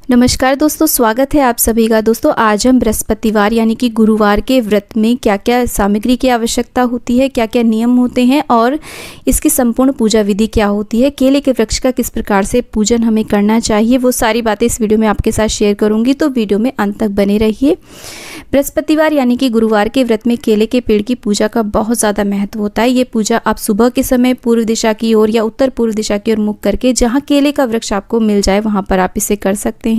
नमस्कार दोस्तों, स्वागत है आप सभी का। दोस्तों आज हम बृहस्पतिवार यानी कि गुरुवार के व्रत में क्या क्या सामग्री की आवश्यकता होती है, क्या क्या नियम होते हैं और इसकी संपूर्ण पूजा विधि क्या होती है, केले के वृक्ष का किस प्रकार से पूजन हमें करना चाहिए, वो सारी बातें इस वीडियो में आपके साथ शेयर करूंगी। तो वीडियो में अंत तक बने रहिए। बृहस्पतिवार यानी कि गुरुवार के व्रत में केले के पेड़ की पूजा का बहुत ज़्यादा महत्व होता है। ये पूजा आप सुबह के समय पूर्व दिशा की ओर या उत्तर पूर्व दिशा की ओर मुख करके जहाँ केले का वृक्ष आपको मिल जाए वहाँ पर आप इसे कर सकते हैं।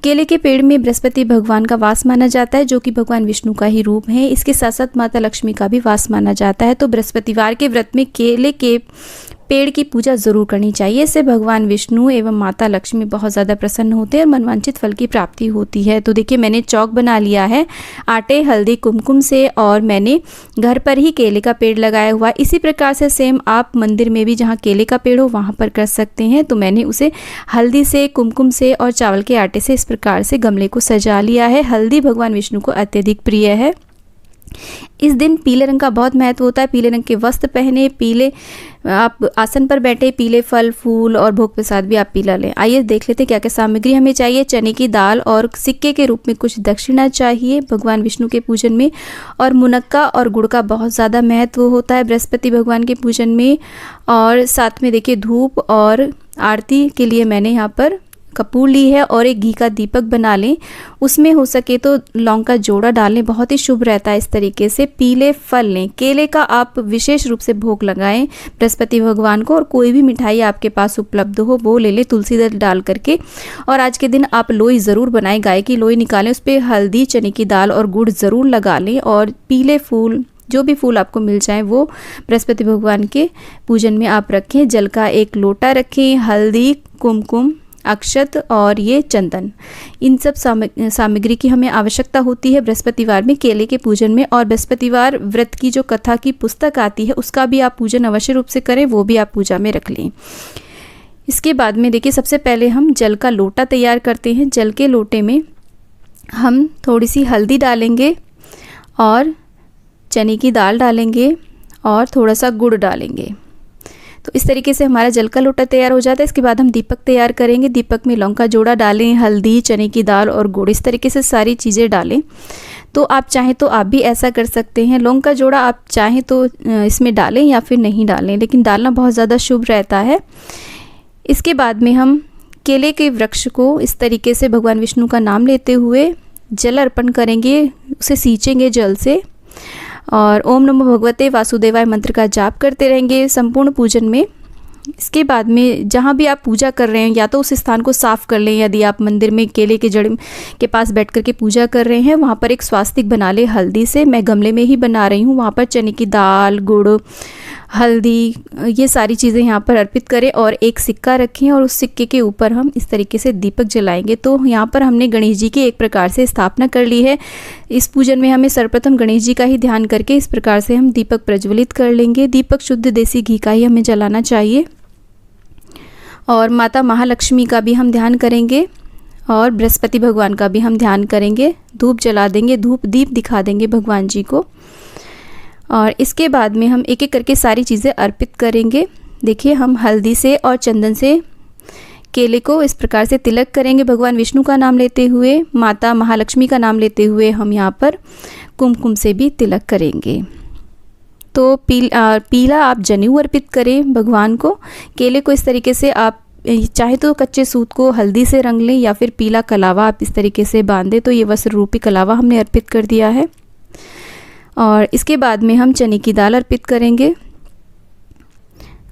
केले के पेड़ में बृहस्पति भगवान का वास माना जाता है, जो कि भगवान विष्णु का ही रूप है। इसके साथ साथ माता लक्ष्मी का भी वास माना जाता है। तो बृहस्पतिवार के व्रत में केले के पेड़ की पूजा जरूर करनी चाहिए। इससे भगवान विष्णु एवं माता लक्ष्मी बहुत ज़्यादा प्रसन्न होते हैं और मनवांछित फल की प्राप्ति होती है। तो देखिए मैंने चौक बना लिया है आटे, हल्दी, कुमकुम से, और मैंने घर पर ही केले का पेड़ लगाया हुआ। इसी प्रकार से सेम आप मंदिर में भी जहाँ केले का पेड़ हो वहाँ पर कर सकते हैं। तो मैंने उसे हल्दी से, कुमकुम से और चावल के आटे से इस प्रकार से गमले को सजा लिया है। हल्दी भगवान विष्णु को अत्यधिक प्रिय है। इस दिन पीले रंग का बहुत महत्व होता है। पीले रंग के वस्त्र पहने, पीले आप आसन पर बैठे, पीले फल फूल और भोग प्रसाद भी आप पीला लें। आइए देख लेते हैं क्या क्या सामग्री हमें चाहिए। चने की दाल और सिक्के के रूप में कुछ दक्षिणा चाहिए भगवान विष्णु के पूजन में। और मुनक्का और गुड़ का बहुत ज़्यादा महत्व होता है बृहस्पति भगवान के पूजन में। और साथ में देखिए धूप और आरती के लिए मैंने यहाँ पर कपूर ली है और एक घी का दीपक बना लें। उसमें हो सके तो लौंग का जोड़ा डालें, बहुत ही शुभ रहता है। इस तरीके से पीले फल लें। केले का आप विशेष रूप से भोग लगाएं बृहस्पति भगवान को, और कोई भी मिठाई आपके पास उपलब्ध हो वो ले लें तुलसी दल डाल करके। और आज के दिन आप लोई ज़रूर बनाएं, गाय की लोई निकालें, उस पर हल्दी, चने की दाल और गुड़ ज़रूर लगा लें। और पीले फूल, जो भी फूल आपको मिल जाए वो बृहस्पति भगवान के पूजन में आप रखें। जल का एक लोटा रखें, हल्दी, कुमकुम, अक्षत और ये चंदन, इन सब सामग्री की हमें आवश्यकता होती है बृहस्पतिवार में केले के पूजन में। और बृहस्पतिवार व्रत की जो कथा की पुस्तक आती है उसका भी आप पूजन अवश्य रूप से करें, वो भी आप पूजा में रख लें। इसके बाद में देखिए सबसे पहले हम जल का लोटा तैयार करते हैं। जल के लोटे में हम थोड़ी सी हल्दी डालेंगे और चने की दाल डालेंगे और थोड़ा सा गुड़ डालेंगे। तो इस तरीके से हमारा जल का लोटा तैयार हो जाता है। इसके बाद हम दीपक तैयार करेंगे। दीपक में लौंग का जोड़ा डालें, हल्दी, चने की दाल और गुड़, इस तरीके से सारी चीज़ें डालें। तो आप चाहें तो आप भी ऐसा कर सकते हैं। लौंग का जोड़ा आप चाहें तो इसमें डालें या फिर नहीं डालें, लेकिन डालना बहुत ज़्यादा शुभ रहता है। इसके बाद में हम केले के वृक्ष को इस तरीके से भगवान विष्णु का नाम लेते हुए जल अर्पण करेंगे, उसे सींचेंगे जल से और ओम नमो भगवते वासुदेवाय मंत्र का जाप करते रहेंगे संपूर्ण पूजन में। इसके बाद में जहाँ भी आप पूजा कर रहे हैं या तो उस स्थान को साफ कर लें। यदि आप मंदिर में केले के जड़ के पास बैठ कर के पूजा कर रहे हैं, वहाँ पर एक स्वास्तिक बना लें हल्दी से। मैं गमले में ही बना रही हूँ। वहाँ पर चने की दाल, गुड़, हल्दी, ये सारी चीज़ें यहाँ पर अर्पित करें और एक सिक्का रखें और उस सिक्के के ऊपर हम इस तरीके से दीपक जलाएंगे। तो यहाँ पर हमने गणेश जी की एक प्रकार से स्थापना कर ली है। इस पूजन में हमें सर्वप्रथम गणेश जी का ही ध्यान करके इस प्रकार से हम दीपक प्रज्वलित कर लेंगे। दीपक शुद्ध देसी घी का ही हमें जलाना चाहिए। और माता महालक्ष्मी का भी हम ध्यान करेंगे और बृहस्पति भगवान का भी हम ध्यान करेंगे। धूप जला देंगे, धूप दीप दिखा देंगे भगवान जी को। और इसके बाद में हम एक एक करके सारी चीज़ें अर्पित करेंगे। देखिए हम हल्दी से और चंदन से केले को इस प्रकार से तिलक करेंगे भगवान विष्णु का नाम लेते हुए। माता महालक्ष्मी का नाम लेते हुए हम यहाँ पर कुमकुम से भी तिलक करेंगे। तो पीला आप जनेऊ अर्पित करें भगवान को। केले को इस तरीके से आप चाहे तो कच्चे सूत को हल्दी से रंग लें या फिर पीला कलावा आप इस तरीके से बांधें। तो ये वस्त्र रूपी कलावा हमने अर्पित कर दिया है। और इसके बाद में हम चने की दाल अर्पित करेंगे,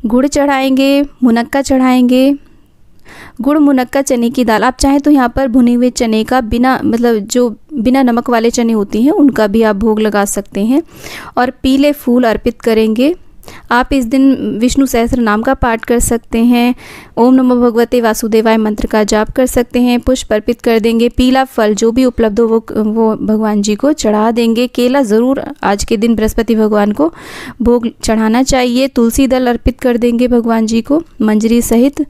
गुड़ चढ़ाएंगे, मुनक्का चढ़ाएंगे। गुड़, मुनक्का, चने की दाल, आप चाहें तो यहाँ पर भुने हुए चने का जो बिना नमक वाले चने होती हैं उनका भी आप भोग लगा सकते हैं। और पीले फूल अर्पित करेंगे। आप इस दिन विष्णु सहस्त्र नाम का पाठ कर सकते हैं। ओम नमो भगवते वासुदेवाय मंत्र का जाप कर सकते हैं। पुष्प अर्पित कर देंगे। पीला फल जो भी उपलब्ध हो वो भगवान जी को चढ़ा देंगे। केला ज़रूर आज के दिन बृहस्पति भगवान को भोग चढ़ाना चाहिए। तुलसी दल अर्पित कर देंगे भगवान जी को मंजरी सहित।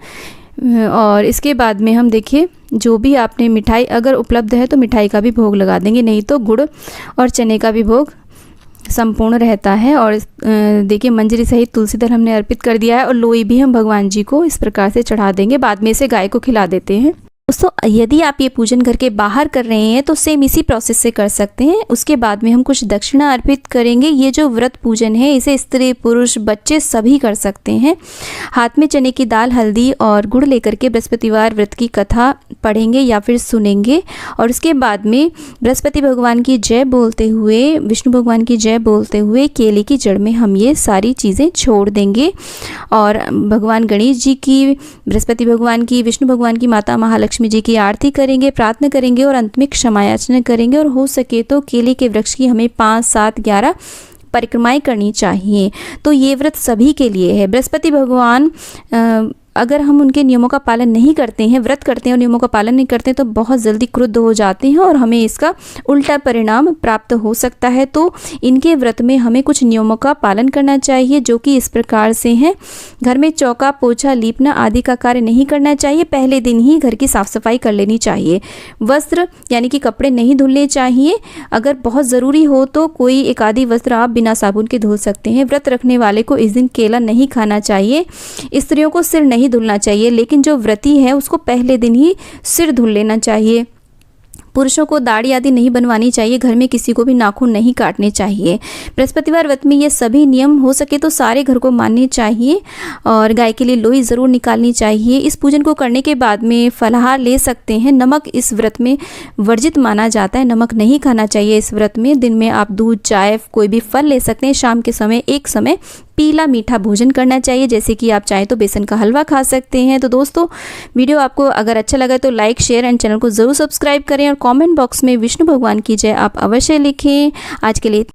और इसके बाद में हम देखिए जो भी आपने मिठाई अगर उपलब्ध है तो मिठाई का भी भोग लगा देंगे, नहीं तो गुड़ और चने का भी भोग संपूर्ण रहता है। और देखिए मंजरी सहित तुलसी दल हमने अर्पित कर दिया है और लोई भी हम भगवान जी को इस प्रकार से चढ़ा देंगे। बाद में इसे गाय को खिला देते हैं। दोस्तों यदि आप ये पूजन घर के बाहर कर रहे हैं तो सेम इसी प्रोसेस से कर सकते हैं। उसके बाद में हम कुछ दक्षिणा अर्पित करेंगे। ये जो व्रत पूजन है इसे स्त्री पुरुष बच्चे सभी कर सकते हैं। हाथ में चने की दाल, हल्दी और गुड़ लेकर के बृहस्पतिवार व्रत की कथा पढ़ेंगे या फिर सुनेंगे और उसके बाद में बृहस्पति भगवान की जय बोलते हुए, विष्णु भगवान की जय बोलते हुए केले की जड़ में हम ये सारी चीज़ें छोड़ देंगे और भगवान गणेश जी की, बृहस्पति भगवान की, विष्णु भगवान की, माता महालक्ष्मी जी की आरती करेंगे, प्रार्थना करेंगे और अंत में क्षमा याचना करेंगे। और हो सके तो केले के वृक्ष की हमें 5, 7, 11 परिक्रमाएं करनी चाहिए। तो ये व्रत सभी के लिए है। बृहस्पति भगवान अगर हम उनके नियमों का पालन नहीं करते हैं, व्रत करते हैं और नियमों का पालन नहीं करते हैं तो बहुत जल्दी क्रुद्ध हो जाते हैं और हमें इसका उल्टा परिणाम प्राप्त हो सकता है। तो इनके व्रत में हमें कुछ नियमों का पालन करना चाहिए जो कि इस प्रकार से हैं। घर में चौका, पोछा, लीपना आदि का कार्य नहीं करना चाहिए। पहले दिन ही घर की साफ सफाई कर लेनी चाहिए। वस्त्र यानी कि कपड़े नहीं धुलने चाहिए। अगर बहुत ज़रूरी हो तो कोई एक आधी वस्त्र आप बिना साबुन के धुल सकते हैं। व्रत रखने वाले को इस दिन केला नहीं खाना चाहिए। स्त्रियों को सिर नहीं धुलना चाहिए, लेकिन जो व्रती है उसको पहले दिन ही सिर धुल लेना चाहिए। पुरुषों को दाढ़ी आदि नहीं बनवानी चाहिए। घर में किसी को भी नाखून नहीं काटने चाहिए। बृहस्पतिवार व्रत में ये सभी नियम हो सके तो सारे घर को मानने चाहिए और गाय के लिए लोई ज़रूर निकालनी चाहिए। इस पूजन को करने के बाद में फलाहार ले सकते हैं। नमक इस व्रत में वर्जित माना जाता है। नमक नहीं खाना चाहिए इस व्रत में। दिन में आप दूध, चाय, कोई भी फल ले सकते हैं। शाम के समय एक समय पीला मीठा भोजन करना चाहिए, जैसे कि आप चाहें तो बेसन का हलवा खा सकते हैं। तो दोस्तों वीडियो आपको अगर अच्छा लगा तो लाइक, शेयर एंड चैनल को ज़रूर सब्सक्राइब करें और कमेंट बॉक्स में विष्णु भगवान की जय आप अवश्य लिखें। आज के लिए